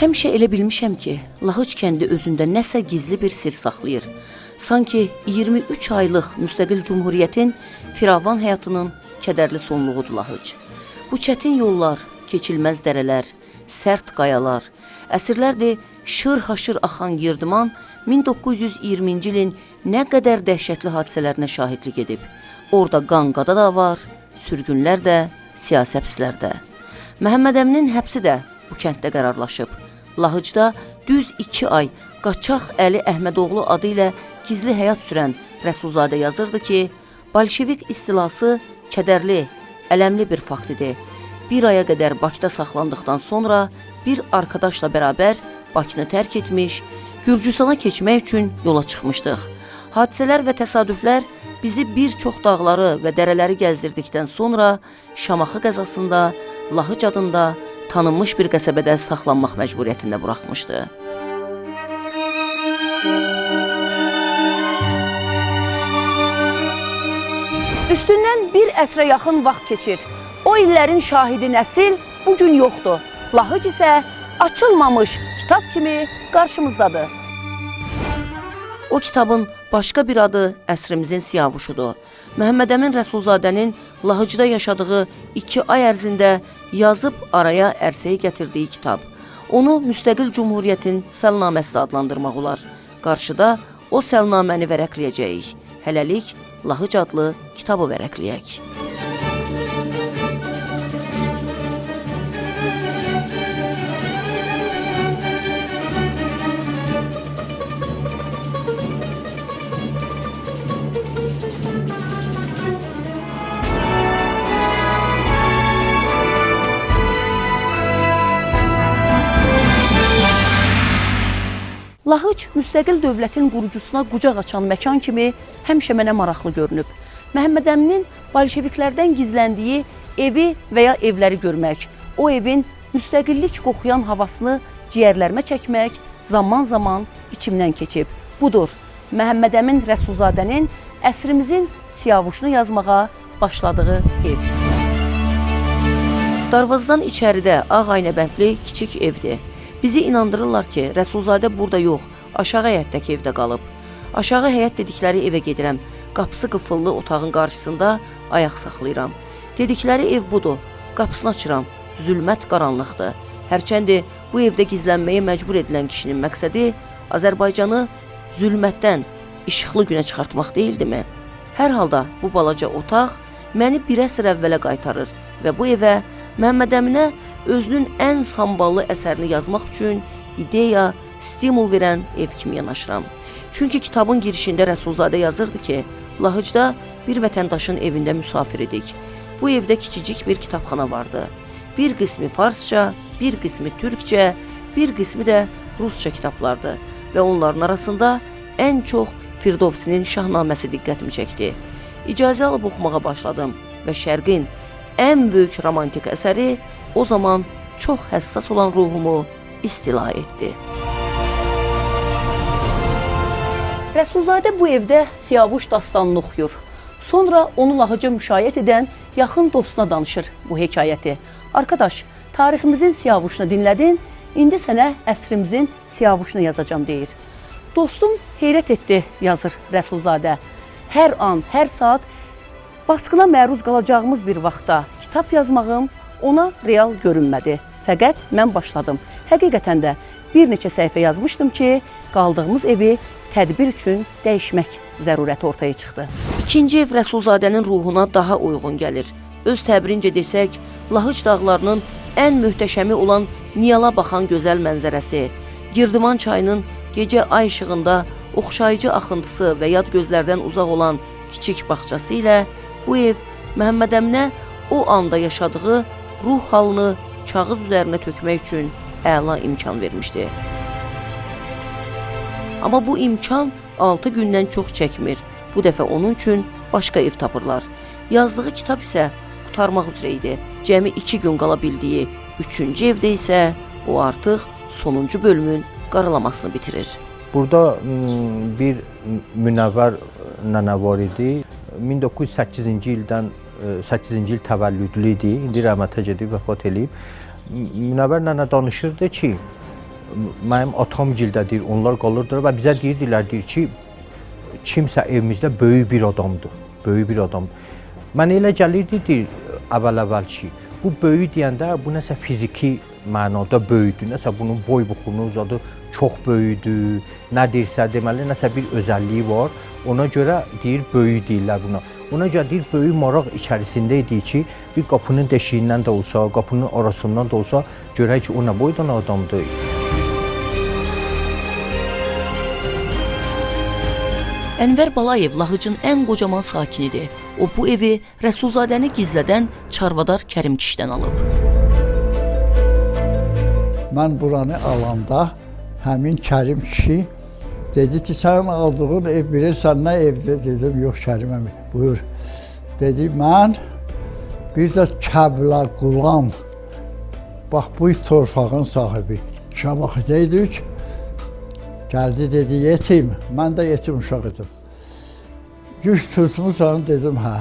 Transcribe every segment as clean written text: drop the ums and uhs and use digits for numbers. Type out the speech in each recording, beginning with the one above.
Həmişə elə bilmişəm ki, Lahıc kəndi özündə nəsə gizli bir sir saxlayır. Sanki 23 aylıq müstəqil cumhuriyyətin firavan həyatının kədərli sonluğudur Lahıc. Bu çətin yollar, keçilməz dərələr, sərt qayalar, əsrlərdir şır-haşır axan Girdiman 1920-ci ilin nə qədər dəhşətli hadisələrinə şahidlik edib. Orada qan-qada da var, sürgünlər də, siyasi həbslər də. Məhəmməd Əminin həbsi də bu kənddə qərarlaşıb. Lahıcda düz 2 ay Qaçaq Əli Əhmədoğlu adı ilə gizli həyat sürən Rəsulzadə yazırdı ki, bolşevik istilası kədərli, ələmli bir fakt idi. Bir aya qədər Bakıda saxlandıqdan sonra bir arkadaşla bərabər Bakını tərk etmiş, Gürcüstana keçmək üçün yola çıxmışdıq. Hadisələr və təsadüflər bizi bir çox dağları və dərələri gəzdirdikdən sonra Şamaxı qəzasında Lahıc adında tanınmış bir qəsəbədə saxlanmaq məcburiyyətində buraxmışdı. Üstündən bir əsrə yaxın vaxt keçir. O illerin şahidi nəsil bugün yoxdur. Lahıc isə açılmamış kitab kimi qarşımızdadır. O kitabın başqa bir adı əsrimizin siyavuşudur. Məhəmməd Əmin Rəsulzadənin Lahıcda yaşadığı 2 ay ərzində yazıb araya ərsəyə gətirdiyi kitab. Onu müstəqil cumhuriyyətin səlnaməsi adlandırmaq olar. Qarşıda o səlnaməni vərəqləyəcəyik. Hələlik Lahıc adlı kitabı vərəqləyək. Lahıc müstəqil dövlətin qurucusuna qucaq açan məkan kimi həmişə mənə maraqlı görünüb. Məhəmməd Əminin bolşeviklərdən gizləndiyi evi və ya evləri görmək, o evin müstəqillik qoxuyan havasını ciyərlərimə çəkmək zaman-zaman içimdən keçib. Budur, Məhəmməd Əmin Rəsulzadənin əsrimizin siyavuşunu yazmağa başladığı ev. Darvazdan içəridə ağ aynəbəndli kiçik evdir. Bizi inandırırlar ki, Rəsulzadə burada yox, aşağı həyətdəki evdə qalıb. Aşağı həyət dedikləri evə gedirəm. Qapısı qıfıllı otağın qarşısında ayaq saxlayıram. Dedikləri ev budur. Qapısını açıram. Zülmət qaranlıqdır. Hərçəndi bu evdə gizlənməyə məcbur edilən kişinin məqsədi Azərbaycanı zülmətdən işıqlı günə çıxartmaq deyildimi? Hər halda bu balaca otaq məni bir əsr əvvələ qaytarır və bu evə Məhəmməd Əminə özünün ən samballı əsərini yazmaq üçün ideya, stimul verən ev kimi yanaşıram. Çünki kitabın girişində Rəsulzadə yazırdı ki, Lahıcda bir vətəndaşın evində müsafir idik. Bu evdə kiçicik bir kitabxana vardı. Bir qismi farsça, bir qismi türkcə, bir qismi də rusça kitablardı və onların arasında ən çox Firdovsinin Şahnaməsi diqqətimi çəkdi. İcazə alıb oxumağa başladım və Şərqin ən böyük romantik əsəri o zaman çox həssas olan ruhumu istila etdi. Rəsulzadə bu evdə siyavuş dastanını oxuyur. Sonra onu Lahıca müşayiət edən yaxın dostuna danışır bu hekayəti. Arkadaş, tariximizin siyavuşunu dinlədin, indi sənə əsrimizin siyavuşunu yazacağım deyir. Dostum heyrət etdi, yazır Rəsulzadə. Hər an, hər saat baskına məruz qalacağımız bir vaxtda kitab yazmağım ona real görünmədi. Fəqət mən başladım. Həqiqətən də bir neçə səhifə yazmışdım ki, qaldığımız evi tədbir üçün dəyişmək zərurəti ortaya çıxdı. İkinci ev Rəsulzadənin ruhuna daha uyğun gəlir. Öz təbirincə desək, Lahıc dağlarının ən möhtəşəmi olan Niyala baxan gözəl mənzərəsi, Girdiman çayının gecə ay işığında oxşayıcı axıntısı və yad gözlərdən uzaq olan kiçik bağçası ilə bu ev Məhəmməd Əminə o anda yaşadığı ruh halını kağız üzərinə tökmək üçün əla imkan vermişdi. Amma bu imkan 6 gündən çox çəkmir. Bu dəfə onun üçün başqa ev tapırlar. Yazdığı kitab isə qurtarmaq üzrə idi. Cəmi 2 gün qala bildiyi 3-cü evdə isə o artıq sonuncu bölümün qaralamasını bitirir. Burada bir Münəvvər nənə var idi. 1908-ci ildən 8-ci il təvəllüdlü idi. İndi rəhmətə gedib vəfat eləyib. Münəvvər nənə danışırdı ki, mənim atam gildədir, onlar qalırdılar və bizə deyirdilər ki, kimsə evimizdə böyük bir adamdır, böyük bir adamdır. Mənə elə gəlirdi əvvəl ki, bu böyük deyəndə bu nəsə fiziki mənada böyükdür, nəsə bunun boy buxunu uzadı, çox böyükdür, nə deyirsə deməli nəsə bir özəlliyi var. Ona görə deyir böyük deyirlər buna. Ona görə deyir böyük maraq içərisində idi ki, bir qapının deşiyindən də olsa, qapının arasından da olsa görək ki, o nə boydan adamdır. Ənvər Balayev Lahıcın ən qocaman sakinidir. O bu evi Rəsulzadəni gizlədən çarvadar Kərim kişidən alıb. Mən buranı alanda həmin Kərim kişi dedi ki, sən aldığın ev bilirsən nə evdir? Dedim, yox Kərim əmi, buyur. Dedi, mən bir də Kəbləqulam, bax bu torpağın sahibi. Şamaxıdaydık, gəldi dedi, yetim, mən də yetim uşaq idim. Yük tutmuşsan, dedim, hə.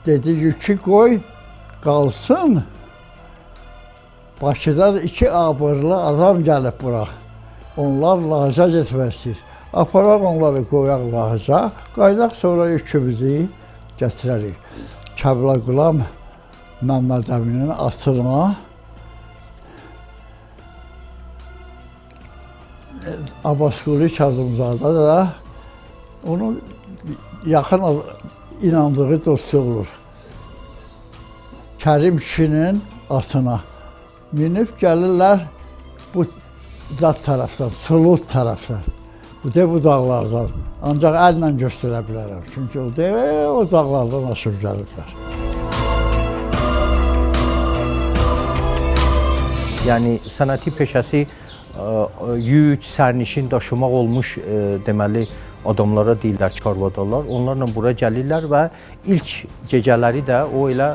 Dedi, yükü qoy, qalsın. Bakıdan 2 abırlı adam gəlib bura. Onlar Lahıca getmək istəyir. Aparaq onları qoyaq Lahıca, qaydaq sonra yükümüzü gətirərik. Kəbləqulam Məmməd Əminin atına Abbasqulu Kazımzadə da onun yaxın inandığı dostu olur. Kərim kişinin atına minib gəlirlər bu zat tərəfdən, Sulud tərəfdən. Bu dağlardan. Ancaq əllə göstərə bilərəm. Çünki o dağlardan aşıb gəliblər. Yəni sənəti peşəsi yük, sərnişin daşımaq olmuş deməli adamlara deyirlər çarvadalar. Onlarla bura gəlirlər və ilk gecələri də o elə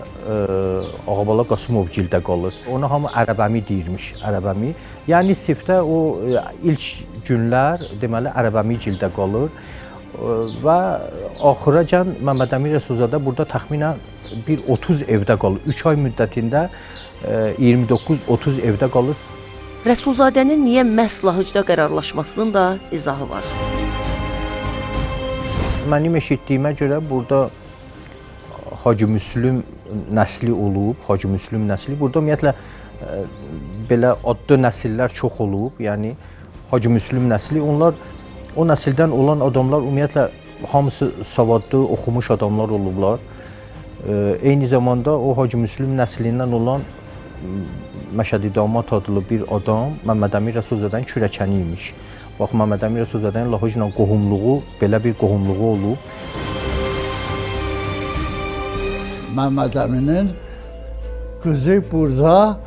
Ağabala Qasımovgildə qalır. Ona hamı Ərəbəmi deyirmiş, Ərəbəmi. Yəni Sifdə o ilk günlər deməli Ərəbəmigildə qalır və axıracan Məmməd Əmin Rəsulzadə burada təxminən bir 30 evdə qalır. 3 ay müddətində 29-30 evdə qalır. Rəsulzadənin niyə məhz Lahıcda qərarlaşmasının da izahı var. Mənim eşitdiyimə görə burada Hacı Müslüm nəsli olub, Hacı Müslüm nəsli. Burada ümumiyyətlə belə adlı nəsillər çox olub, yəni Hacı Müslüm nəsli. Onlar o nəsildən olan adamlar ümumiyyətlə hamısı savadlı, oxumuş adamlar olublar. Eyni zamanda o Hacı Müslüm nəslindən olan Məşədi Damat adlı bir adam Məmməd Əmin Rəsulzadənin kürəkəni imiş. Bax, Məmməd Əmin Rəsulzadənin Lahıcla qohumluğu, belə bir qohumluğu olub. Məmməd Əminin qızı burada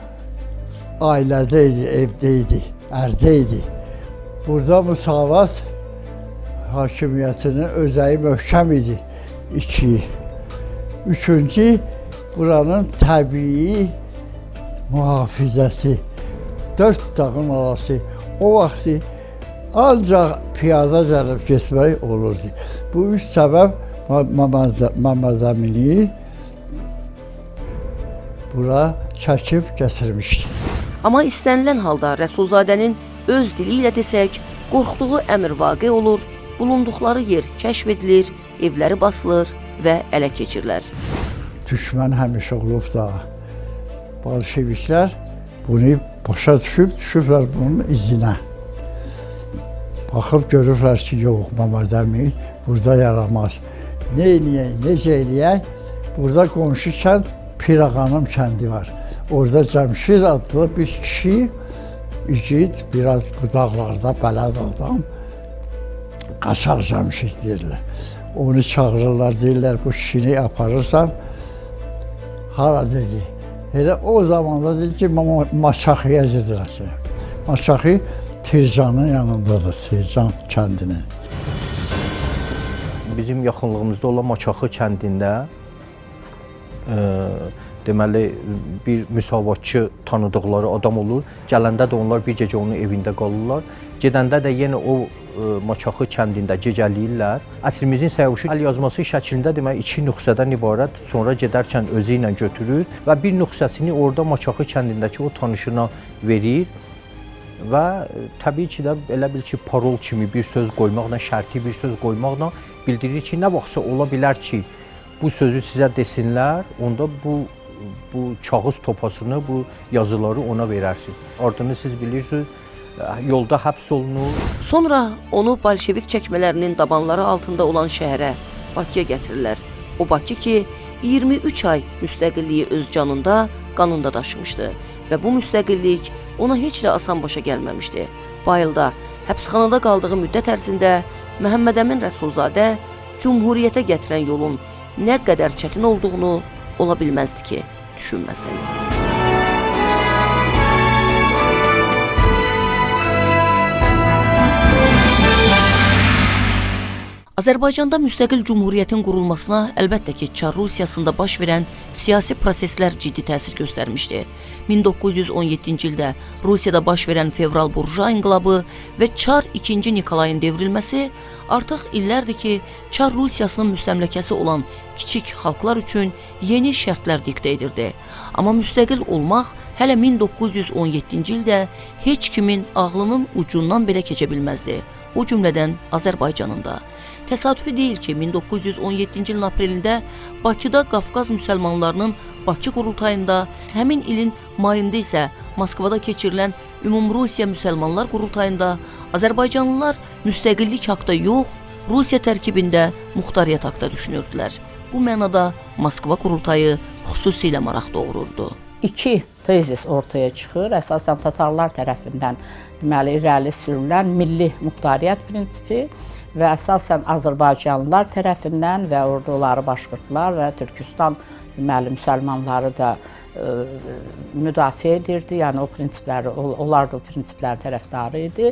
ailədə idi, evdə idi, ərdə idi. Burada müsavat hakimiyyətinin özəyi möhkəm idi. 2. Üçüncü, buranın təbii mühafizəsi, 4 dağın arası. O vaxtı ancaq piyada gəlib getmək olurdu. Bu 3 səbəb Məmməd Əmini bura çəkib gətirmişdi. Amma istənilən halda Rəsulzadənin öz dili ilə desək, qorxduğu əmr vaqe olur, bulunduqları yer kəşf edilir, evləri basılır və ələ keçirilir. Düşmən həmişə olub da, bolşeviklər bunu başa düşüblər bunun izinə. Baxıb görürlər ki, yox, Məmməd Əmin burada yaramaz. Nə eləyək, necə eləyək? Burada qonşu kənd Pirağanım kəndi var. Orada Cəmşid adlı bir kişi, igid, biraz bu dağlarda bələd adam, Qaçaq Cəmşid deyirlər. Onu çağırırlar, deyirlər, bu kişini aparırsan, hara dedi. Elə o zamanda dedi ki, Maçaxıya gedirək. Maçaxı Tircanın yanındadır, Tircan kəndinin. Bizim yaxınlığımızda olan Maçaxı kəndində deməli bir müsavatçı tanıdıqları adam olur. Gələndə də onlar bir gecə onun evində qalırlar. Gedəndə də yenə o Maçaxı kəndində gecələyirlər. Əsrimizin Səyavuş əl yazması şəklində demək 2 nüsxədən ibarət. Sonra gedərkən özü ilə götürür və bir nüsxəsini orada Maçaxı kəndindəki o tanışına verir. və təbii ki də elə bil ki, parol kimi bir söz qoymaqla, şərti bir söz qoymaqla bildirir ki, nə vaxtsa ola bilər ki, bu sözü sizə desinlər, onda bu kağız topasını, bu yazıları ona verərsiniz. Ardını siz bilirsiniz, yolda həbs olunur. Sonra onu bolşevik çəkmələrinin dabanları altında olan şəhərə, Bakıya gətirirlər. O Bakı ki, 23 ay müstəqilliyi öz canında, qanında daşımışdı və bu müstəqillik ona heç də asan başa gəlməmişdi. Bayılda, həbsxanada qaldığı müddət ərzində Məhəmməd Əmin Rəsulzadə Cümhuriyyətə gətirən yolun nə qədər çətin olduğunu ola bilməzdi ki, düşünməsin. Azərbaycanda müstəqil cümhuriyyətin qurulmasına əlbəttə ki, Çar Rusiyasında baş verən siyasi proseslər ciddi təsir göstərmişdi. 1917-ci ildə Rusiyada baş verən fevral burjua inqilabı və Çar 2-ci Nikolayın devrilməsi artıq illərdir ki, Çar Rusiyasının müstəmləkəsi olan kiçik xalqlar üçün yeni şərtlər diktə edirdi. Amma müstəqil olmaq hələ 1917-ci ildə heç kimin ağlının ucundan belə keçə bilməzdi. O cümlədən Azərbaycanın da. Təsadüfi deyil ki, 1917-ci ilin aprelində Bakıda Qafqaz müsəlmanlarının Bakı qurultayında, həmin ilin mayında isə Moskvada keçirilən Ümumrusiya müsəlmanlar qurultayında Azərbaycanlılar müstəqillik haqda yox, Rusiya tərkibində muxtariyyət haqda düşünürdülər. Bu mənada Moskva qurultayı xüsusilə maraq doğururdu. İki tezis ortaya çıxır. Əsasən tatarlar tərəfindən deməli irəli sürülən milli muxtariyyət prinsipi və əsasən Azərbaycanlılar tərəfindən və orduları başqırtlar və Türkistan deməli müsəlmanları da müdafiə edirdi. Yəni o prinsipləri, onlar da o prinsiplərin tərəfdarı idi.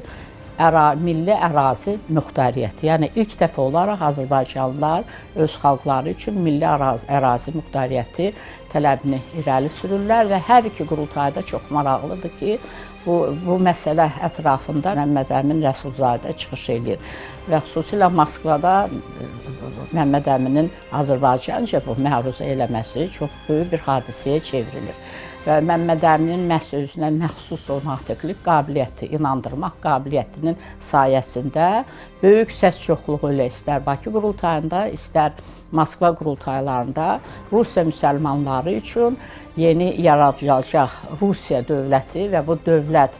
Milli ərazi muxtariyyəti. Yəni ilk dəfə olaraq Azərbaycanlılar öz xalqları üçün milli ərazi muxtariyyəti tələbini irəli sürürlər və hər iki qurultayda çox maraqlıdır ki, bu məsələ ətrafında Məhəmməd Əmin Rəsulzadə çıxış edir və xüsusilə Moskvada Məhəmməd Əminin Azərbaycanca bu məruzə eləməsi çox böyük bir hadisəyə çevrilir. Və Məhəmməd Əminin məhz özünə məxsus o natiqlik qabiliyyəti, inandırmaq qabiliyyətinin sayəsində böyük səs çoxluğu ilə istər Bakı qurultayında, istər Moskva qurultaylarında Rusiya müsəlmanları üçün yeni yaradılacaq Rusiya dövləti və bu dövlət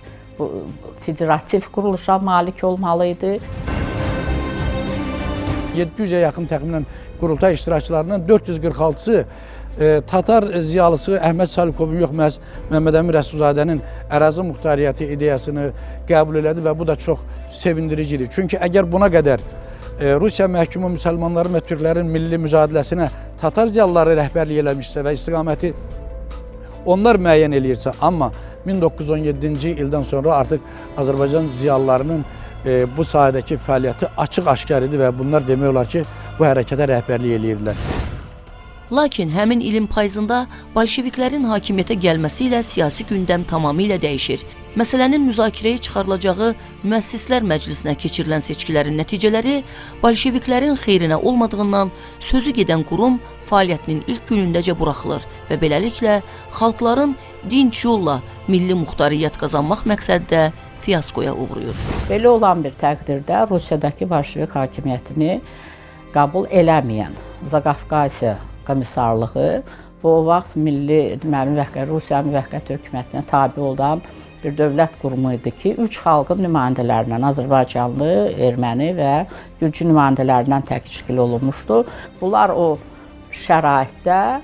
federativ quruluşa malik olmalı idi. 700-ə yaxın təxminən qurultay iştirakçılarından 446-sı Tatar ziyalısı Əhməd Salikovun yox, məhz Məhəmməd Əmin Rəsulzadənin ərazi muxtariyyəti ideyasını qəbul elədi və bu da çox sevindiricidir. Çünki əgər buna qədər Rusiya məhkumu müsəlmanların və türklərin milli mücadiləsinə Tatar ziyalıları rəhbərlik eləmişsə və istiqaməti onlar müəyyən eləyirsə, amma 1917-ci ildən sonra artıq Azərbaycan ziyalılarının bu sahədəki fəaliyyəti açıq-aşkar idi və bunlar demək olar ki, bu hərəkətə rəhbərlik eləyirlər. Lakin həmin ilin payızında bolşeviklərin hakimiyyətə gəlməsi ilə siyasi gündəm tamamilə dəyişir. Məsələnin müzakirəyə çıxarılacağı Müəssislər Məclisinə keçirilən seçkilərin nəticələri bolşeviklərin xeyrinə olmadığından sözü gedən qurum fəaliyyətinin ilk günündəcə buraxılır və beləliklə xalqların dinç yolla milli muxtariyyət qazanmaq məqsəddə fiyaskoya uğrayır. Belə olan bir təqdirdə Rusiyadakı bolşevik hakimiyyətini qəbul eləməyən Zaqafqaziya komissarlığı bu vaxt milli Rusiya müvəqqəti hökumətinə tabe olan bir dövlət qurumu idi ki, üç xalqın nümayəndələrindən Azərbaycanlı, erməni və gürcü nümayəndələrindən təşkil olunmuşdu. Bunlar o şəraitdə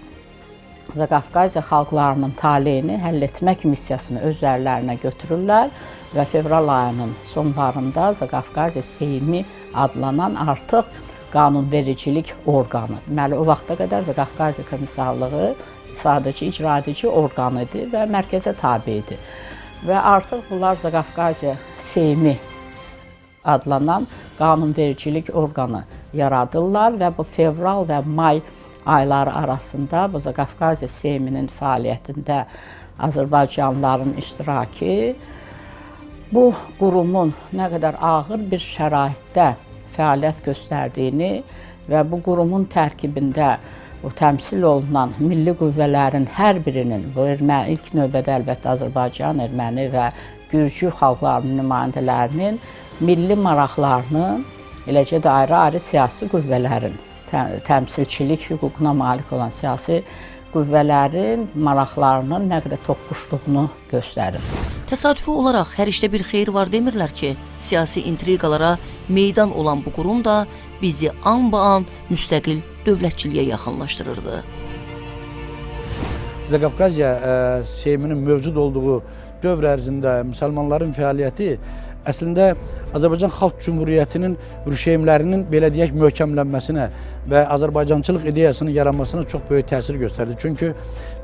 Zaqafqaziya xalqlarının taleyini həll etmək missiyasını özlərinə götürürlər və fevral ayının sonlarında Zaqafqaziya Seymi adlanan artıq qanunvericilik orqanı. Deməli, o vaxta qədər Zaqafqaziya komissarlığı sadəcə icra edici orqanı idi və mərkəzə tabe idi. Və artıq bunlar Zaqafqaziya Seymi adlanan qanunvericilik orqanı yaradırlar və bu fevral və may ayları arasında bu Zaqafqaziya Seyminin fəaliyyətində Azərbaycanlıların iştirakı bu qurumun nə qədər ağır bir şəraitdə fəaliyyət göstərdiyini və bu qurumun tərkibində o təmsil olunan milli qüvvələrin hər birinin, bu ilk növbədə əlbəttə Azərbaycan, erməni və Gürcü xalqlarının nümayəndələrinin milli maraqlarının, eləcə də ayrı-ayrı siyasi qüvvələrin, təmsilçilik hüququna malik olan siyasi qüvvələrin maraqlarının nə qədər toqquşduğunu göstərir. Təsadüfi olaraq hər işdə bir xeyir var demirlər ki, siyasi intriqalara meydan olan bu qurum da bizi anbaan müstəqil dövlətçiliyə yaxınlaşdırırdı. Zaqafqaziya Seyminin mövcud olduğu dövr ərzində müsəlmanların fəaliyyəti əslində Azərbaycan Xalq Cümhuriyyətinin rüşeymlərinin belə deyək möhkəmlənməsinə və Azərbaycançılıq ideyasının yaranmasına çox böyük təsir göstərdi. Çünki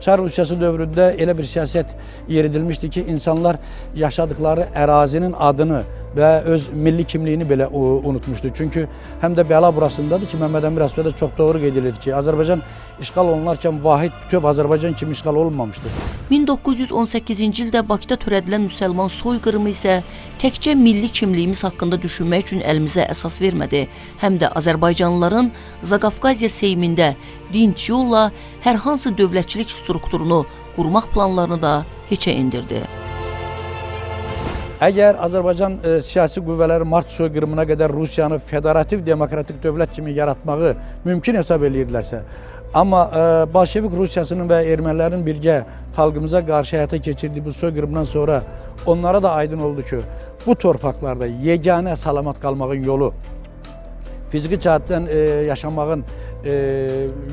Çar Rusiyası dövründə elə bir siyasət yeridilmişdi ki, insanlar yaşadıkları ərazinin adını və öz milli kimliyini belə unutmuşdu. Çünki həm də bəla burasındadır ki, Məmməd Əmir Rəsulzadə çox doğru qeyd edir ki, Azərbaycan işğal olunarkən vahid bütöv Azərbaycan kimi işğal olunmamışdır. 1918-ci ildə Bakıda törədilən müsəlman soyqırımı isə təkcə milli kimliyimiz haqqında düşünmək üçün əlimizə əsas vermədi, həm də Azərbaycanlıların Zaqafqaziya Seymində dinç yolla hər hansı dövlətçilik strukturunu qurmaq planlarını da heçə endirdi. Əgər Azərbaycan siyasi qüvvələri mart soyqırımına qədər Rusiyanı federativ demokratik dövlət kimi yaratmağı mümkün hesab edirlərsə, amma Bolşevik Rusiyasının və ermənilərin birgə xalqımıza qarşı həyata keçirdiyi bu soyqırımdan sonra onlara da aydın oldu ki, bu torpaqlarda yeganə salamat qalmağın yolu, fiziki cəhətdən yaşamağın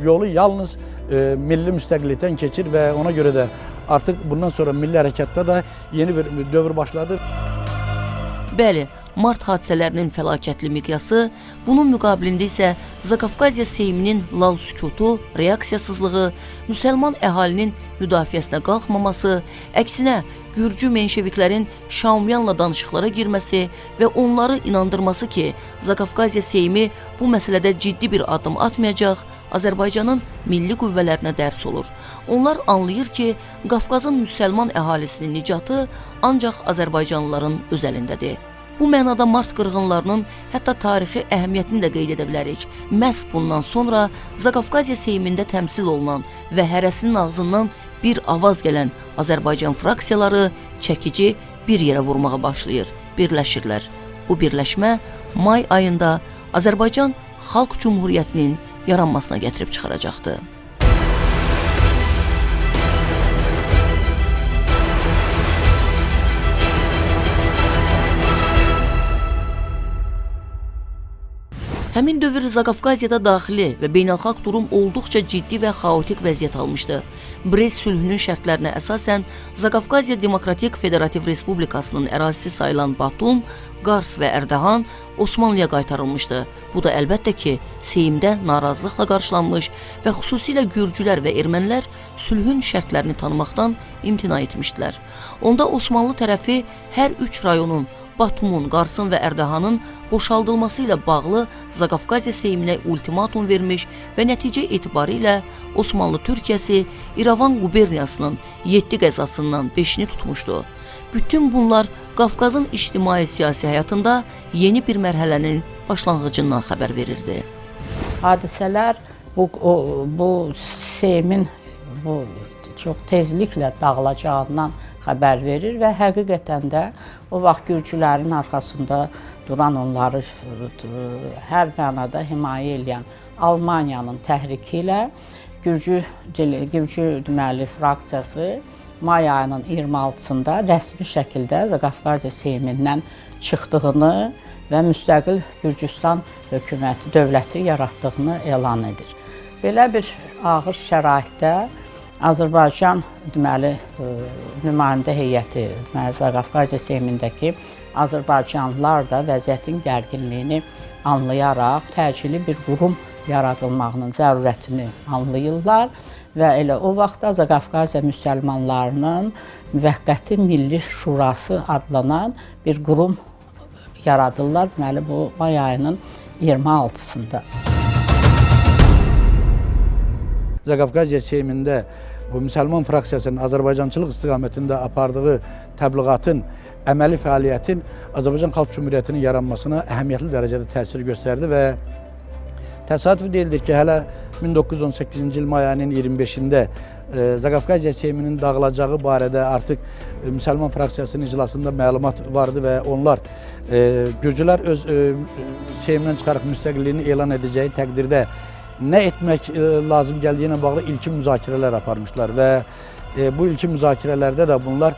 yolu yalnız milli müstəqillikdən keçir və ona görə də artıq bundan sonra milli hərəkatda da yeni bir dövr başladı. Bəli, mart hadisələrinin fəlakətli miqyası, bunun müqabilində isə Zaqafqaziya Seyminin lal sükutu, reaksiyasızlığı, müsəlman əhalinin müdafiəsinə qalxmaması, əksinə Gürcü menşeviklərin Şaumyanla danışıqlara girməsi və onları inandırması ki, Zaqafqaziya Seymi bu məsələdə ciddi bir addım atmayacaq, Azərbaycanın milli qüvvələrinə dərs olur. Onlar anlayır ki, Qafqazın müsəlman əhalisinin nicatı ancaq Azərbaycanlıların öz əlindədir. Bu mənada mart qırğınlarının hətta tarixi əhəmiyyətini də qeyd edə bilərik. Məhz bundan sonra Zaqafqaziya Seymində təmsil olunan və hərəsinin ağzından bir avaz gələn Azərbaycan fraksiyaları çəkici bir yerə vurmağa başlayır, birləşirlər. Bu birləşmə may ayında Azərbaycan Xalq Cümhuriyyətinin yaranmasına gətirib çıxaracaqdı. Həmin dövr Zaqafqaziyada daxili və beynəlxalq durum olduqca ciddi və xaotik vəziyyət almışdı. Brest sülhünün şərtlərinə əsasən Zaqafqaziya Demokratik Federativ Respublikasının ərazisi sayılan Batum, Qars və Ərdəhan Osmanlıya qaytarılmışdı. Bu da əlbəttə ki, Seymdə narazılıqla qarşılanmış və xüsusilə Gürcülər və ermənilər sülhün şərtlərini tanımaqdan imtina etmişdilər. Onda Osmanlı tərəfi hər üç rayonun, Batumun, Qarsın və Ərdəhanın boşaldılması ilə bağlı Zaqafqaziya Seyminə ultimatum vermiş və nəticə etibarilə Osmanlı Türkiyəsi İrəvan quberniyasının 7 qəzasından 5-ni tutmuşdu. Bütün bunlar Qafqazın ictimai-siyasi həyatında yeni bir mərhələnin başlanğıcından xəbər verirdi. Hadisələr bu Seymin çox tezliklə dağılacağından xəbər verir və həqiqətən də o vaxt Gürcülərin arxasında duran, onları hər mənada himayə edən Almaniyanın təhriki ilə Gürcü deməli fraksiyası may ayının 26-sında rəsmi şəkildə Zaqafqaziya Seymindən çıxdığını və müstəqil Gürcüstan hökuməti, dövləti yaratdığını elan edir. Belə bir ağır şəraitdə Azərbaycan deməli nümayəndə heyəti, deməli Zaqafqaziya Seymindəki Azərbaycanlılar da vəziyyətin gərginliyini anlayaraq təcili bir qurum yaradılmağının zərurətini anlayırlar və elə o vaxtda Zaqafqaziya müsəlmanlarının Müvəqqəti Milli Şurası adlanan bir qurum yaradırlar. Deməli bu may ayının 26-sında. Zaqafqaziya Seymində bu müsəlman fraksiyasının Azərbaycançılıq istiqamətində apardığı təbliğatın, əməli fəaliyyətin Azərbaycan Xalq Cümhuriyyətinin yaranmasına əhəmiyyətli dərəcədə təsir göstərdi və təsadüf deyildir ki, hələ 1918-ci il may ayının 25-də Zaqafqaziya Seyminin dağılacağı barədə artıq müsəlman fraksiyasının iclasında məlumat vardı və onlar Gürcülər öz Seymdən çıxaraq müstəqilliyini elan edəcəyi təqdirdə nə etmək lazım gəldiyi ilə bağlı ilkin müzakirələr aparmışlar və bu ilkin müzakirələrdə də bunlar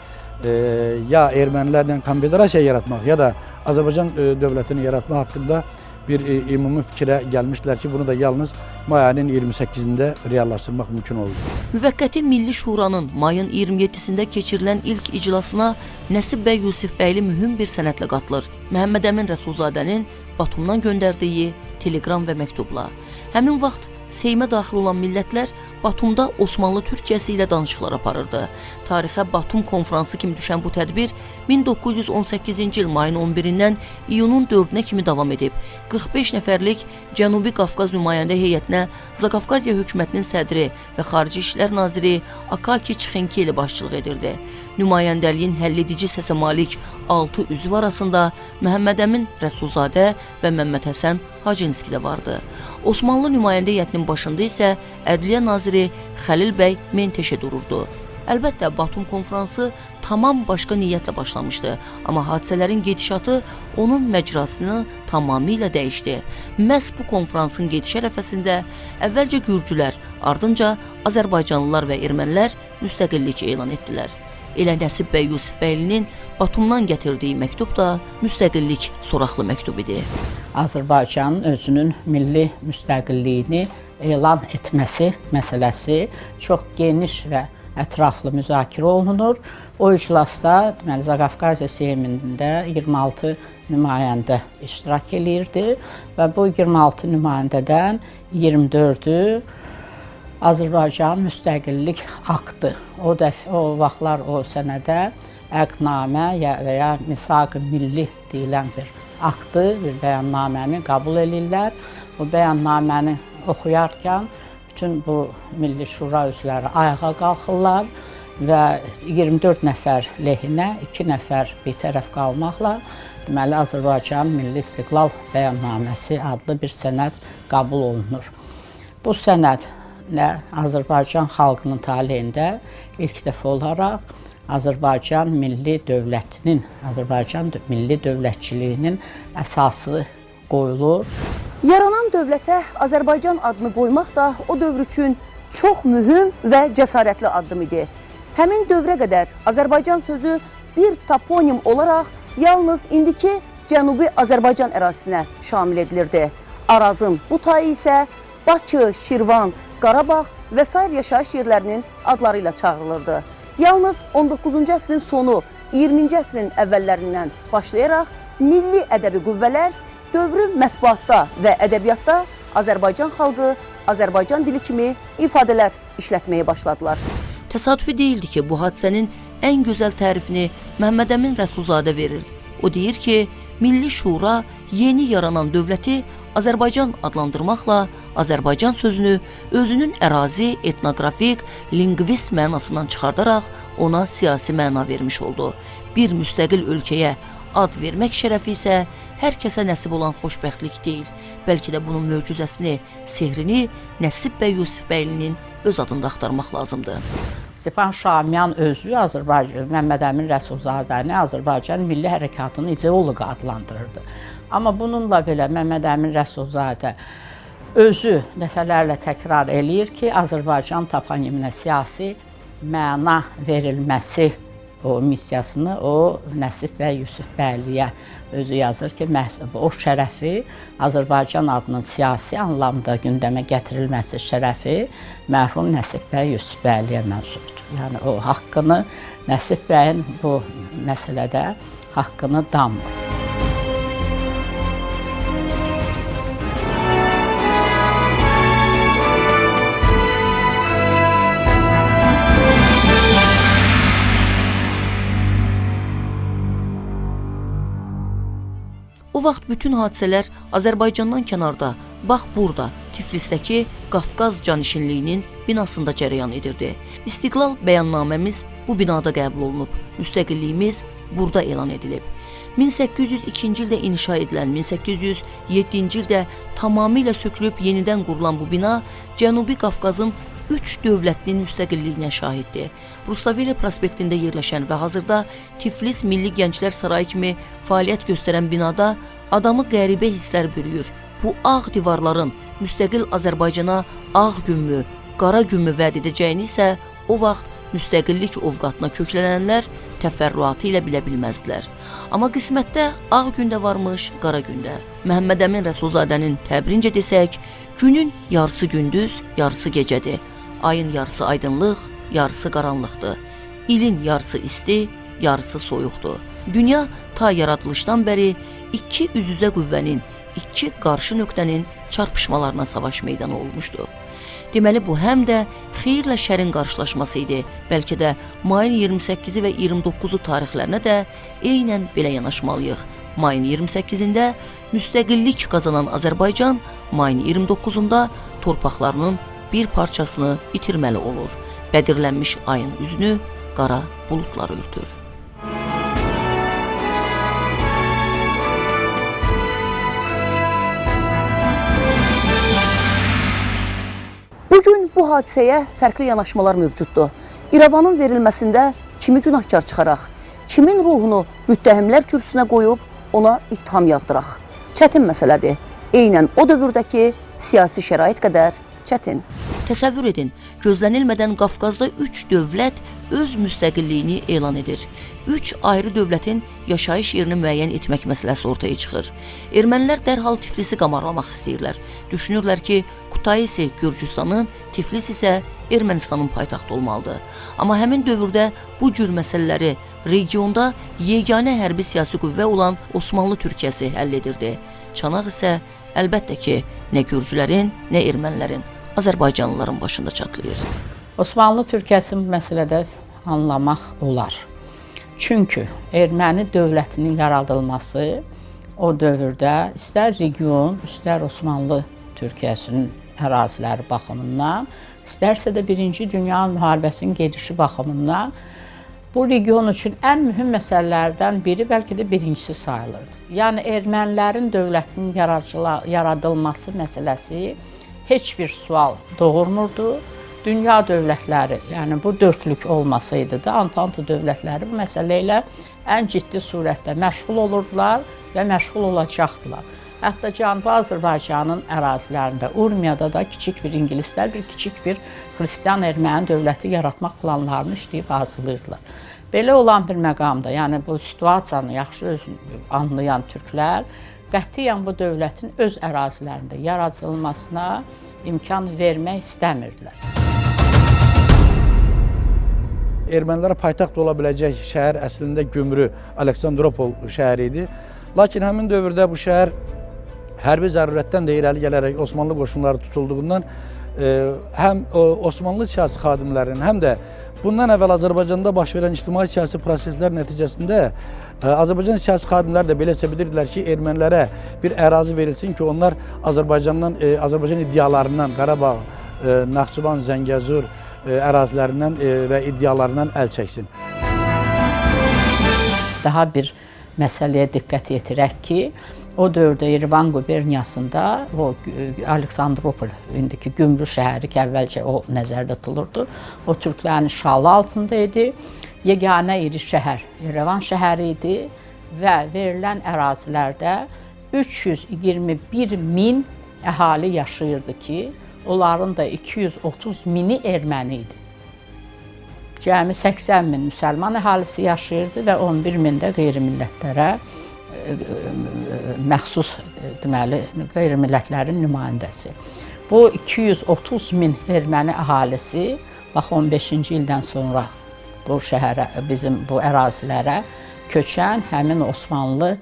ya ermənilərlə konfederasiya yaratmaq ya da Azərbaycan dövlətini yaratmaq haqqında bir ümumi fikrə gəlmişlər ki, bunu da yalnız may ayının 28-də reallaşdırmaq mümkün oldu. Müvəqqəti Milli Şuranın mayın 27-sində keçirilən ilk iclasına Nəsib bəy Yusifbəyli mühüm bir sənədlə qatılır. Məhəmməd Əmin Rəsulzadənin Batumdan göndərdiyi teleqram və məktubla. Həmin vaxt Seymə daxil olan millətlər Batumda Osmanlı Türkiyəsi ilə danışıqlar aparırdı. Tarixə Batum konfransı kimi düşən bu tədbir 1918-ci il mayın 11-dən iyunun 4-nə kimi davam edib. 45 nəfərlik Cənubi Qafqaz nümayəndə heyətinə Zaqafqaziya hökumətinin sədri və Xarici İşlər naziri Akaki Çixenki ilə başçılıq edirdi. Nümayəndəliyin həlledici səsə malik 6 üzv arasında Məhəmməd Əmin Rəsulzadə və Məmməd Həsən Hacınski də vardı. Osmanlı nümayəndə heyətinin başında isə Ədliyyə naziri Xəlil bəy Menteşe dururdu. Əlbəttə, Batum konfransı tamam başqa niyyətlə başlamışdı, amma hadisələrin gedişatı onun məcrasını tamamilə dəyişdi. Məhz bu konfransın gediş ərəfəsində əvvəlcə Gürcülər, ardınca Azərbaycanlılar və ermənilər müstəqillik elan etdilər. Elə Nəsib bəy Yusifbəylinin Batumdan gətirdiyi məktub da müstəqillik soraqlı məktub idi. Azərbaycanın özünün milli müstəqilliyini elan etməsi məsələsi çox geniş və ətraflı müzakirə olunur. O iclasda deməli Zaqafqaziya Seymində 26 nümayəndə iştirak eləyirdi və bu 26 nümayəndədən 24-ü Azərbaycan müstəqillik aktı. O vaxtlar o sənədə əqdnamə və ya misaq-ı milli deyilən bir aktı, bir bəyannaməni qəbul edirlər. Bu bəyannaməni oxuyarkən bütün bu Milli Şura üzvləri ayağa qalxırlar və 24 nəfər lehinə, 2 nəfər bir tərəf qalmaqla deməli Azərbaycan Milli İstiqlal Bəyannaməsi adlı bir sənəd qəbul olunur. Bu sənədlə Azərbaycan xalqının taleyində ilk dəfə olaraq Azərbaycan milli dövlətinin, Azərbaycan milli dövlətçiliyinin əsası qoyulur. Yaranan dövlətə Azərbaycan adını qoymaq da o dövr üçün çox mühüm və cəsarətli addım idi. Həmin dövrə qədər Azərbaycan sözü bir toponim olaraq yalnız indiki Cənubi Azərbaycan ərazisinə şamil edilirdi. Arazın bu tayı isə Bakı, Şirvan, Qarabağ və sair yaşayış yerlərinin adları ilə çağırılırdı. Yalnız 19-cu əsrin sonu, 20-ci əsrin əvvəllərindən başlayaraq milli ədəbi qüvvələr dövrü mətbuatda və ədəbiyyatda Azərbaycan xalqı, Azərbaycan dili kimi ifadələr işlətməyə başladılar. Təsadüfi deyildi ki, bu hadisənin ən gözəl tərifini Məhəmməd Əmin Rəsulzadə verirdi. O deyir ki, Milli Şura yeni yaranan dövləti Azərbaycan adlandırmaqla Azərbaycan sözünü özünün ərazi, etnoqrafik, lingvist mənasından çıxardaraq ona siyasi məna vermiş oldu. Bir müstəqil ölkəyə ad vermək şərəfi isə hər kəsə nəsib olan xoşbəxtlik deyil. Bəlkə də bunun möcüzəsini, sehrini Nəsib bəy Yusifbəylinin öz adında axtarmaq lazımdır. Stepan Şamiyan özü Məhəmməd Əmin Rəsulzadəni Azərbaycan Milli Hərəkatının ideoloqu adlandırırdı. Amma bununla belə Məhəmməd Əmin Rəsulzadə özü dəfələrlə təkrar eləyir ki, Azərbaycan toponiminə siyasi məna verilməsi o missiyasını o Nəsib bəy Yusifbəyliyə özü yazır ki, o şərəfi Azərbaycan adının siyasi anlamda gündəmə gətirilməsi şərəfi mərhum Nəsib bəy Yusifbəyliyə mənsubdur. Yəni o haqqını Nəsib bəyin bu məsələdə haqqını danmır. O vaxt bütün hadisələr Azərbaycandan kənarda, bax burada, Tiflisdəki Qafqaz canişinliyinin binasında cərəyan edirdi. İstiqlal bəyannaməmiz bu binada qəbul olunub, müstəqilliyimiz burada elan edilib. 1802-ci ildə inşa edilən, 1807-ci ildə tamamilə sökülüb yenidən qurulan bu bina Cənubi Qafqazın 3 dövlətinin müstəqilliyinə şahiddir. Rustaveli prospektində yerləşən və hazırda Tiflis Milli Gənclər Sarayı kimi fəaliyyət göstərən binada adamı qəribə hisslər bürüyür. Bu ağ divarların müstəqil Azərbaycana ağ gümmü, qara gümmü vəd edəcəyini isə o vaxt müstəqillik ovqatına köklənənlər təfərrüatı ilə bilə bilməzdilər. Amma qismətdə ağ gündə varmış, qara gündə. Məhəmməd Əmin Rəsulzadənin təbrincə desək, günün yarısı gündüz, yarısı gecədir. Ayın yarısı aydınlıq, yarısı qaranlıqdır. İlin yarısı isti, yarısı soyuqdur. Dünya ta yaradılışdan bəri iki üz-üzə qüvvənin, iki qarşı nöqtənin çarpışmalarına savaş meydanı olmuşdu. Deməli, bu həm də xeyirlə şərin qarşılaşması idi. Bəlkə də mayın 28-i və 29-u tarixlərinə də eynən belə yanaşmalıyıq. Mayın 28-də müstəqillik qazanan Azərbaycan, mayın 29-unda torpaqlarının bir parçasını itirməli olur. Bədirlənmiş ayın üzünü qara buludlar örtür. Bugün bu hadisəyə fərqli yanaşmalar mövcuddur. İrəvanın verilməsində kimi günahkar çıxaraq, kimin ruhunu müttəhimlər kürsüsünə qoyub ona ittiham yağdıraq. Çətin məsələdir. Eynən o dövrdəki siyasi şərait qədər çətin. Təsəvvür edin, gözlənilmədən Qafqazda 3 dövlət öz müstəqilliyini elan edir. 3 ayrı dövlətin yaşayış yerini müəyyən etmək məsələsi ortaya çıxır. Ermənilər dərhal Tiflisi qamarlamaq istəyirlər. Düşünürlər ki, Kutaisi Gürcüstanın, Tiflis isə Ermənistanın paytaxtı olmalıdır. Amma həmin dövrdə bu cür məsələləri regionda yeganə hərbi siyasi qüvvə olan Osmanlı Türkiyəsi həll edirdi. Çanaq isə əlbəttə ki, nə Gürcülərin, nə Ermənilərin, Azərbaycanlıların başında çatlayır. Osmanlı Türkiyəsi bu məsələdə anlamaq olar. Çünki erməni dövlətinin yaradılması o dövrdə istər region, istər Osmanlı Türkiyəsinin əraziləri baxımından, istərsə də Birinci Dünya müharibəsinin gedişi baxımından bu region üçün ən mühüm məsələlərdən biri, bəlkə də birincisi sayılırdı. Yəni ermənilərin dövlətinin yaradılması məsələsi heç bir sual doğurmurdu. Dünya dövlətləri, yəni bu dörtlük olmasaydı da Antantı dövlətləri bu məsələ ilə ən ciddi surətdə məşğul olurdular və məşğul olacaqdılar. Hətta Cənubi Azərbaycanın ərazilərində, Urmiyada da kiçik bir ingilislər, bir kiçik bir xristian erməni dövləti yaratmaq planlarını işləyib hazırlayırdılar. Belə olan bir məqamda, yəni bu situasiyanı yaxşı anlayan türklər qətiyyən bu dövlətin öz ərazilərində yaradılmasına imkan vermək istəmirdilər. Ermənilərə paytaxt ola biləcək şəhər əslində Gümrü, Aleksandropol şəhəri idi. Lakin həmin dövrdə bu şəhər hərbi zərurətdən də irəli gələrək Osmanlı qoşunları tutulduğundan həm Osmanlı siyasi xadimlərinin, həm də bundan əvvəl Azərbaycanda baş verən ictimai-siyasi proseslər nəticəsində Azərbaycan siyasi xadimlər də belə bilirdilər ki, ermənilərə bir ərazi verilsin ki, onlar Azərbaycan iddialarından, Qarabağ, Naxçıvan, Zəngəzur ərazilərindən və iddialarından əl çəksin. Daha bir məsələyə diqqət yetirək ki, o dövrdə İrəvan quberniyasında o Aleksandropol, indiki Gümrü şəhəri ki, əvvəlcə o nəzərdə tutulurdu, o türklərin işğalı altında idi. Yeganə iri şəhər İrəvan şəhəri idi və verilən ərazilərdə 321 min əhali yaşayırdı ki, onların da 230 mini erməni idi. Cəmi 80 min müsəlman əhalisi yaşayırdı və 11 min də qeyri-millətlərə məxsus deməli qeyri-millətlərin nümayəndəsi. Bu 230 min erməni əhalisi bax 15-ci ildən sonra bu şəhərə, bizim bu ərazilərə köçən həmin Osmanlı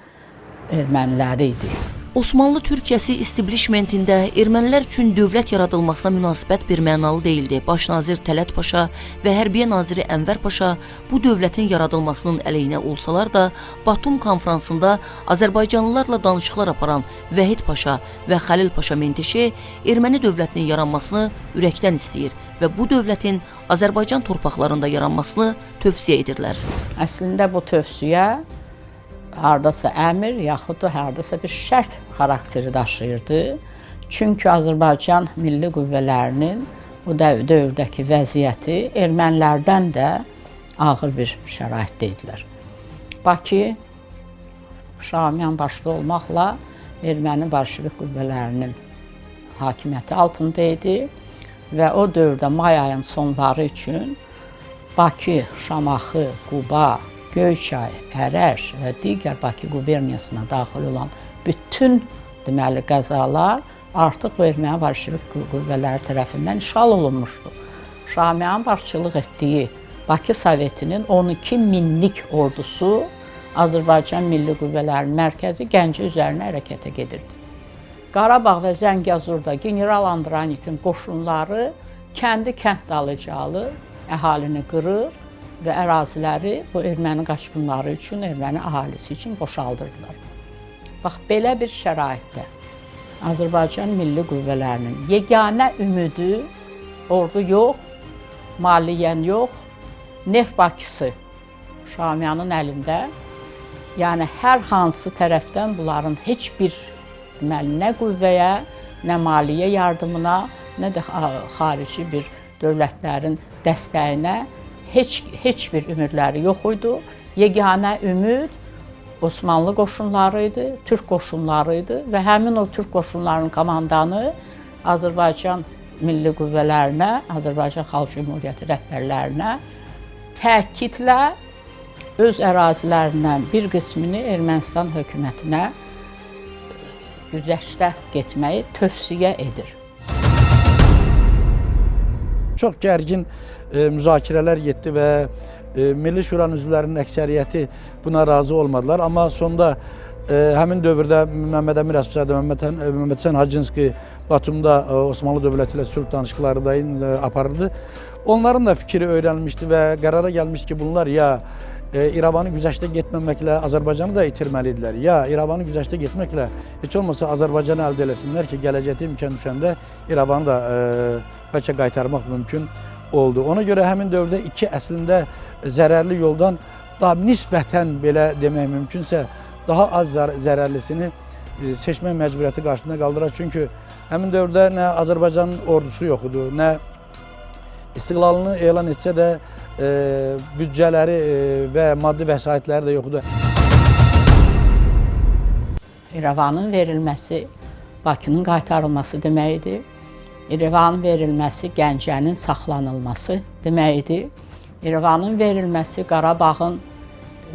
erməniləri idi. Osmanlı Türkiyəsi istiblişmentində ermənilər üçün dövlət yaradılmasına münasibət bir mənalı deyildi. Baş nazir Tələt Paşa və Hərbiyə naziri Ənvər Paşa bu dövlətin yaradılmasının əleyhinə olsalar da, Batum konfransında Azərbaycanlılarla danışıqlar aparan Vəhid Paşa və Xəlil Paşa Menteşe erməni dövlətinin yaranmasını ürəkdən istəyir və bu dövlətin Azərbaycan torpaqlarında yaranmasını tövsiyə edirlər. Əslində bu tövsiyə hardasa əmr, yaxud da hardasa bir şərt xarakteri daşıyırdı. Çünki Azərbaycan milli qüvvələrinin bu dövrdəki vəziyyəti ermənilərdən də ağır bir şəraitdə idilər. Bakı, Şamiyan başda olmaqla erməni bolşevik qüvvələrinin hakimiyyəti altında idi və o dövrdə may ayının sonları üçün Bakı, Şamaxı, Quba, Göyçay, Ərəş və digər Bakı quberniyasına daxil olan bütün deməli qəzalar artıq bu erməni bolşevik qüvvələri tərəfindən işğal olunmuşdu. Şamiyan başçılıq etdiyi Bakı Sovetinin 12 minlik ordusu Azərbaycan Milli Qüvvələrinin mərkəzi Gəncə üzərinə hərəkətə gedirdi. Qarabağ və Zəngəzurda General Andranikin qoşunları kənd dalıcalı əhalini qırır və əraziləri bu erməni qaçqınları üçün, erməni əhalisi üçün boşaldırdılar. Bax, belə bir şəraitdə Azərbaycan Milli Qüvvələrinin yeganə ümidi ordu yox, maliyyən yox, neft Bakısı Şamiyanın əlində. Yəni, hər hansı tərəfdən bunların heç bir nə qüvvəyə, nə maliyyə yardımına, nə də xarici bir dövlətlərin dəstəyinə heç bir ümidləri yox idi. Yeganə ümid Osmanlı qoşunları idi, Türk qoşunları idi və həmin o Türk qoşunlarının komandanı Azərbaycan milli qüvvələrinə, Azərbaycan Xalq Cümhuriyyəti rəhbərlərinə təkidlə öz ərazilərindən bir qismini Ermənistan hökumətinə güzəştə getməyi tövsiyə edir. Çox gərgin müzakirələr getdi və Milli Şuranın üzvlərinin əksəriyyəti buna razı olmadılar. Amma sonda həmin dövrdə Məmməd Əmin Rəsulzadə, Məmməd Həsən Hacınski Batumda Osmanlı dövləti ilə sülh danışıqları da aparırdı. Onların da fikri öyrənilmişdi və qərara gəlmişdi ki, bunlar ya İrəvanı güzəştə getməməklə Azərbaycanı da itirməlidirlər, ya İrəvanı güzəştə getməklə heç olmasa Azərbaycanı əldə eləsinlər ki, gələcəkdə imkan düşəndə İrəvanı da bəlkə qaytarmaq mümkün oldu. Ona görə həmin dövrdə iki əslində zərərli yoldan daha nisbətən belə demək mümkünsə daha az zərərlisini seçmək məcburiyyəti qarşısında qaldırar. Çünki həmin dövrdə nə Azərbaycanın ordusu yox idi, nə istiqlalını elan etsə də büdcələri və maddi vəsaitləri də yox idi. İrəvanın verilməsi Bakının qaytarılması deməkdir. İrəvanın verilməsi Gəncənin saxlanılması deməkdir. İrəvanın verilməsi Qarabağın,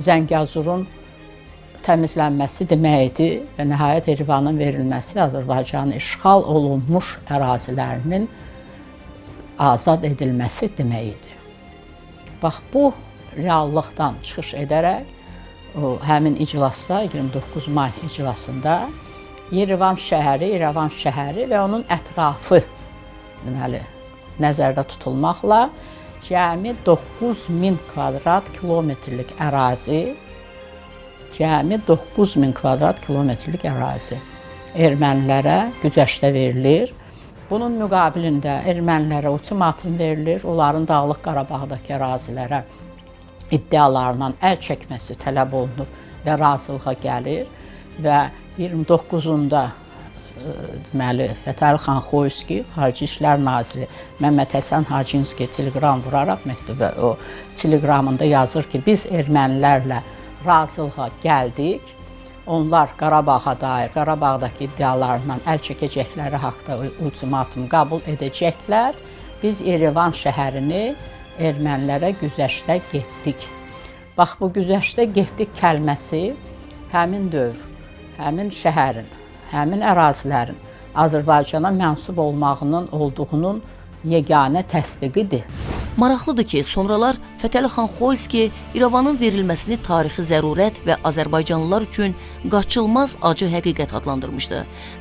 Zəngəzurun təmizlənməsi deməkdir və nəhayət İrəvanın verilməsi Azərbaycanın işğal olunmuş ərazilərinin azad edilməsi deməkdir. Bax, bu reallıqdan çıxış edərək həmin iclasda, 29 may iclasında İrəvan şəhəri və onun ətrafı deməli, nəzərdə tutulmaqla cəmi 9000 kvadrat kilometrlik ərazi ermənilərə güzəştə verilir. Bunun müqabilində ermənilər ultimatum verilir, onların Dağlıq Qarabağdakı ərazilərə iddialarından əl çəkməsi tələb olunur və razılığa gəlir və 29-unda deməli Fətəli xan Xoyski, Xarici İşlər Naziri Məmməd Həsən Hacınski teleqram vuraraq məktubda o teleqramında yazır ki, biz ermənilərlə razılığa gəldik. Onlar Qarabağa dair, Qarabağdakı iddialarından əl çəkəcəkləri haqda ultimatum qəbul edəcəklər. Biz İrəvan şəhərini ermənilərə güzəştə getdik. Bax, bu güzəştə getdik kəlməsi həmin dövr, həmin şəhərin, həmin ərazilərin Azərbaycana mənsub olduğunun yeganə təsdiqidir. Maraqlıdır ki, sonralar Fətəli xan Xoyski İrəvanın verilməsini tarixi zərurət və Azərbaycanlılar üçün qaçılmaz acı həqiqət adlandırmışdı.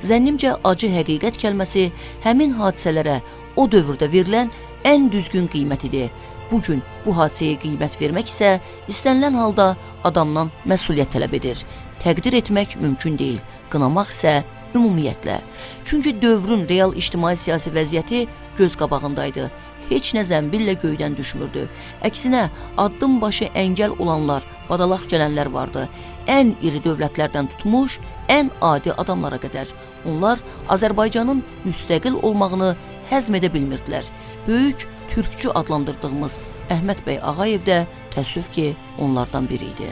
Zənnimcə acı həqiqət kəlməsi həmin hadisələrə o dövrdə verilən ən düzgün qiymət idi. Bugün bu hadisəyə qiymət vermək isə istənilən halda adamdan məsuliyyət tələb edir. Təqdir etmək mümkün deyil, qınamaq isə ümumiyyətlə. Çünki dövrün real ictimai-siyasi vəziyyəti göz qabağındaydı. heç nə zəmbillə göydən düşmürdü. Əksinə, addım başı əngəl olanlar, badalaq gələnlər vardı. Ən iri dövlətlərdən tutmuş, ən adi adamlara qədər. Onlar Azərbaycanın müstəqil olmağını həzm edə bilmirdilər. Böyük türkçü adlandırdığımız Əhməd bəy Ağayev də təəssüf ki, onlardan biri idi.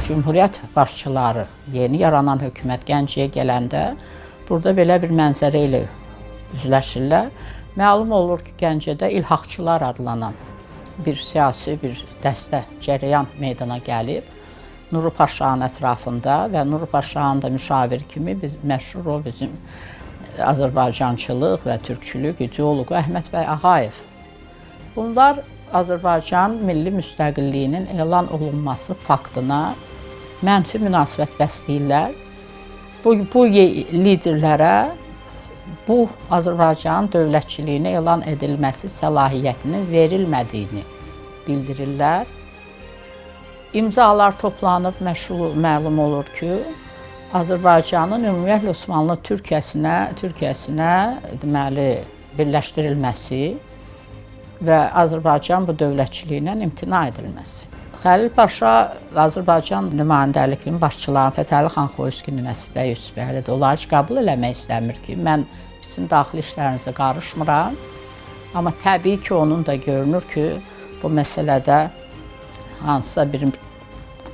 Cümhuriyyət başçıları, yeni yaranan hökumət Gəncəyə gələndə burada belə bir mənzərə ilə üzləşirlər. Məlum olur ki, Gəncədə İlhaqçılar adlanan bir siyasi bir dəstə cərəyan meydana gəlib. Nuru Paşanın ətrafında və Nuru Paşanın da müşavir kimi məşhur o bizim Azərbaycançılıq və türkçülük ideoloqu Əhməd bəy Ağayev. Bunlar Azərbaycan milli müstəqilliyinin elan olunması faktına mənfi münasibət bəsləyirlər. Bu liderlərə bu Azərbaycan dövlətçiliyini elan edilməsi səlahiyyətinin verilmədiyini bildirirlər. İmzalar toplanıb məlum olur ki, Azərbaycanın ümumiyyətlə Osmanlı Türkiyəsinə deməli birləşdirilməsi və Azərbaycan bu dövlətçiliyindən imtina edilməsi. Xəlil Paşa Azərbaycan nümayəndəliklərinin başçılarının Fətəli xan Xoyskinin, Nəsib bəy Yusifəli də onları heç qəbul eləmək istəmir ki, mən sizin daxili işlərinizə qarışmıram. Amma təbii ki, onun da görünür ki, bu məsələdə hansısa bir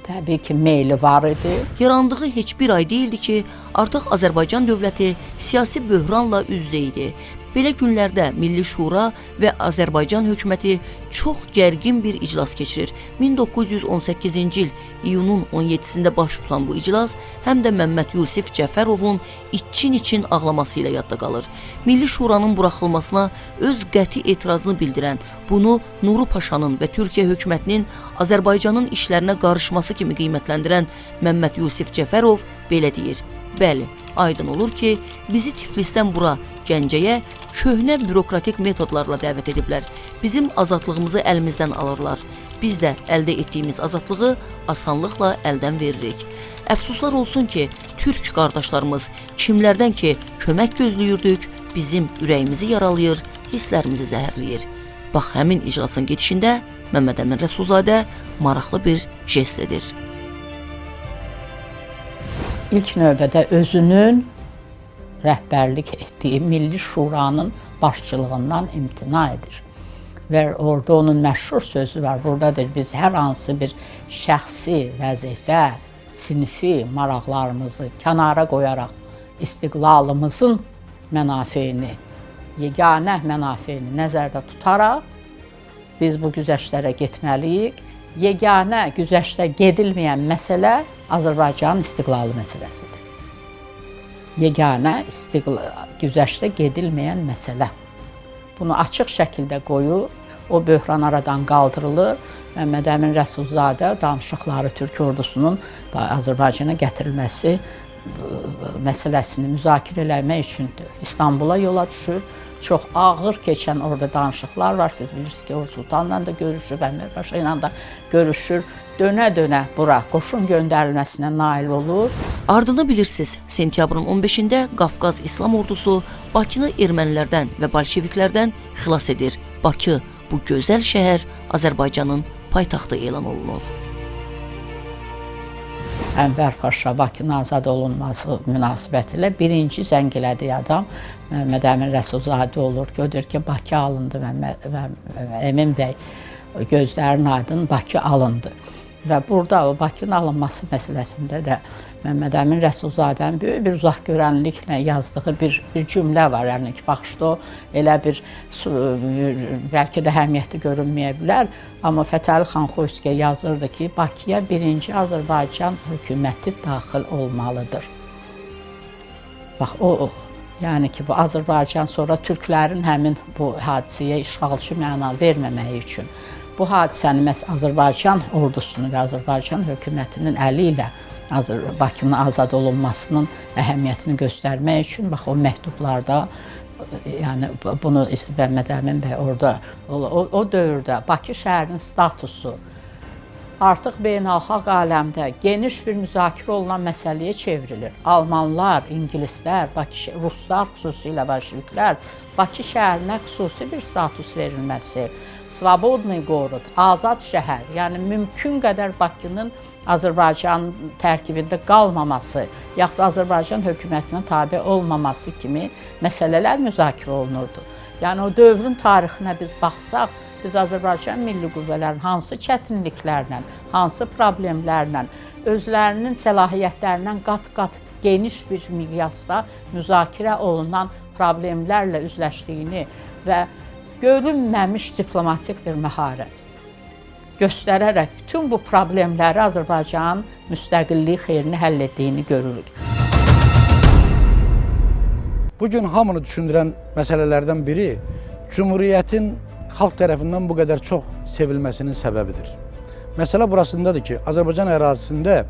təbii ki, meyli var idi. Yarandığı heç bir ay değildi ki, artıq Azərbaycan dövləti siyasi böhranla üz-üzə idi. Belə günlərdə Milli Şura və Azərbaycan hökuməti çox gərgin bir iclas keçirir. 1918-ci il iyunun 17-sində baş tutan bu iclas həm də Məmməd Yusif Cəfərovun için ağlaması ilə yadda qalır. Milli Şuranın buraxılmasına öz qəti etirazını bildirən, bunu Nuru Paşanın və Türkiyə hökumətinin Azərbaycanın işlərinə qarışması kimi qiymətləndirən Məmməd Yusif Cəfərov belə deyir: bəli, aydın olur ki, bizi Tiflisdən bura, Gəncəyə köhnə bürokratik metodlarla dəvət ediblər. Bizim azadlığımızı əlimizdən alırlar. Biz də əldə etdiyimiz azadlığı asanlıqla əldən veririk. Əfsuslar olsun ki, türk qardaşlarımız kimlərdən ki kömək gözləyirdik, bizim ürəyimizi yaralayır, hisslərimizi zəhərləyir. Bax, həmin iclasın gedişində Məmməd Əmin Rəsulzadə maraqlı bir jest edir. İlk növbədə özünün rəhbərlik etdiyi Milli Şuranın başçılığından imtina edir. Və orada onun məşhur sözü var. Buradadır, biz hər hansı bir şəxsi vəzifə, sinfi maraqlarımızı kənara qoyaraq istiqlalımızın mənafeyini, yeganə mənafeyini nəzərdə tutaraq biz bu güzəştlərə getməliyik. Yeganə güzəştə gedilməyən məsələ Azərbaycanın istiqlalı məsələsidir. Yeganə güzəştə gedilməyən məsələ. Bunu açıq şəkildə qoyub, o böhran aradan qaldırılır. Məmməd Əmin Rəsulzadə danışıqları Türk ordusunun Azərbaycana gətirilməsi məsələsini müzakirə eləmək üçün İstanbula yola düşür. Çox ağır keçən orada danışıqlar var. Siz bilirsiniz ki, Ordu Sultanla da görüşür, Əmir Paşa ilə də görüşür. Dönə-dönə bura qoşun göndərilməsinə nail olur. Ardını bilirsiniz, sentyabrın 15-də Qafqaz İslam ordusu Bakını ermənilərdən və bolşeviklərdən xilas edir. Bakı, bu gözəl şəhər Azərbaycanın paytaxtı elan olunur. Ənvər Paşa Bakının azad olunması münasibətilə birinci zəng elədiyi adam Məmməd Əmin Rəsulzadə olur. Görür ki, Bakı alındı və Əmin bəy gözlərin aydın Bakı alındı. Və burada o Bakının alınması məsələsində də Məmməd Əmin Rəsulzadənin böyük bir uzaq görənliklə yazdığı bir cümlə var. Yəni ki, baxışda o elə bir bəlkə də əhəmiyyətli görünməyə bilər. Amma Fətəli xan Xoyski yazırdı ki, Bakıya birinci Azərbaycan hökuməti daxil olmalıdır. Bax, yəni ki, bu Azərbaycan sonra türklərin həmin bu hadisəyə işğalçı məna verməməyi üçün bu hadisəni məhz Azərbaycan ordusunu və Azərbaycan hökumətinin əli ilə Bakının azad olunmasının əhəmiyyətini göstərmək üçün bax o məktublarda yəni bunu Məmməd Əmin bəy orada o dövrdə Bakı şəhərinin statusu artıq beynəlxalq aləmdə geniş bir müzakirə olunan məsələyə çevrilir. Almanlar, ingilislər, ruslar xüsusilə bolşeviklər Bakı şəhərinə xüsusi bir status verilməsi, Svobodnoy Gorod, azad şəhər, yəni mümkün qədər Bakının Azərbaycan tərkibində qalmaması, yaxud Azərbaycan hökumətinə tabe olmaması kimi məsələlər müzakirə olunurdu. Yəni o dövrün tarixinə biz baxsaq, biz Azərbaycan milli qüvvələrin hansı çətinliklərlə, hansı problemlərlə, özlərinin səlahiyyətlərindən qat-qat geniş bir miqyasda müzakirə olunan problemlərlə üzləşdiyini və görünməmiş diplomatik bir məharət göstərərək bütün bu problemləri Azərbaycanın müstəqilliyi xeyrini həll etdiyini görürük. Bugün hamını düşündürən məsələlərdən biri Cümhuriyyətin xalq tərəfindən bu qədər çox sevilməsinin səbəbidir. Məsələ burasındadır ki, Azərbaycan ərazisində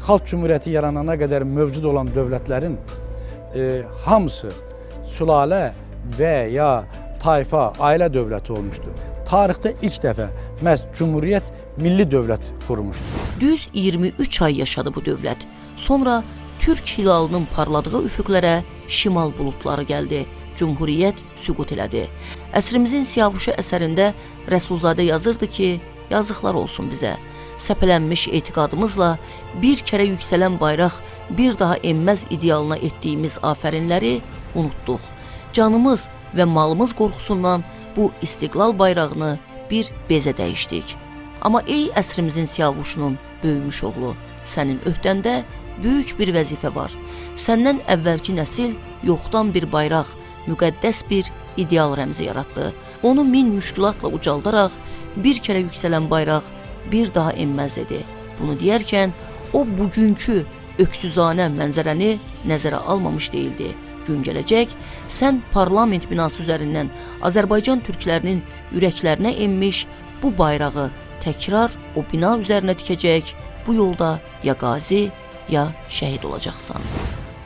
Xalq Cümhuriyyəti yaranana qədər mövcud olan dövlətlərin hamısı sülalə və ya tayfa, ailə dövləti olmuşdur. Tarixdə ilk dəfə məhz Cümhuriyyət milli dövlət qurmuşdur. Düz 23 ay yaşadı bu dövlət. Sonra Türk hilalının parladığı üfüqlərə şimal buludları gəldi. Cümhuriyyət süqut elədi. Əsrimizin Siyavuşu əsərində Rəsulzadə yazırdı ki, yazıqlar olsun bizə. Səpələnmiş etiqadımızla bir kərə yüksələn bayraq bir daha enməz idealına etdiyimiz afərinləri unutduq. Canımız və malımız qorxusundan bu istiqlal bayrağını bir bezə dəyişdik. Amma ey əsrimizin Siyavuşunun böyümüş oğlu, sənin öhdəndə böyük bir vəzifə var. Səndən əvvəlki nəsil yoxdan bir bayraq, müqəddəs bir ideal rəmzi yaratdı. Onu min müşkülatla ucaldaraq bir kərə yüksələn bayraq bir daha enməz dedi. Bunu deyərkən o bugünkü öksüzanə mənzərəni nəzərə almamış deyildi. Gün gələcək, sən parlament binası üzərindən Azərbaycan türklərinin ürəklərinə enmiş bu bayrağı təkrar o bina üzərinə dikəcək, bu yolda ya qazi, ya şəhid olacaqsan.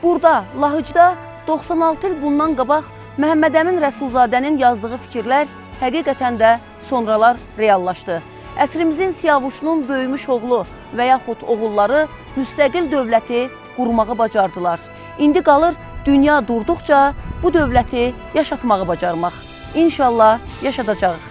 Burada, Lahıcda 96 il bundan qabaq Məhəmməd Əmin Rəsulzadənin yazdığı fikirlər həqiqətən də sonralar reallaşdı. Əsrimizin Siyavuşunun böyümüş oğlu və yaxud oğulları müstəqil dövləti qurmağı bacardılar. İndi qalır dünya durduqca bu dövləti yaşatmağı bacarmaq. İnşallah yaşadacağıq.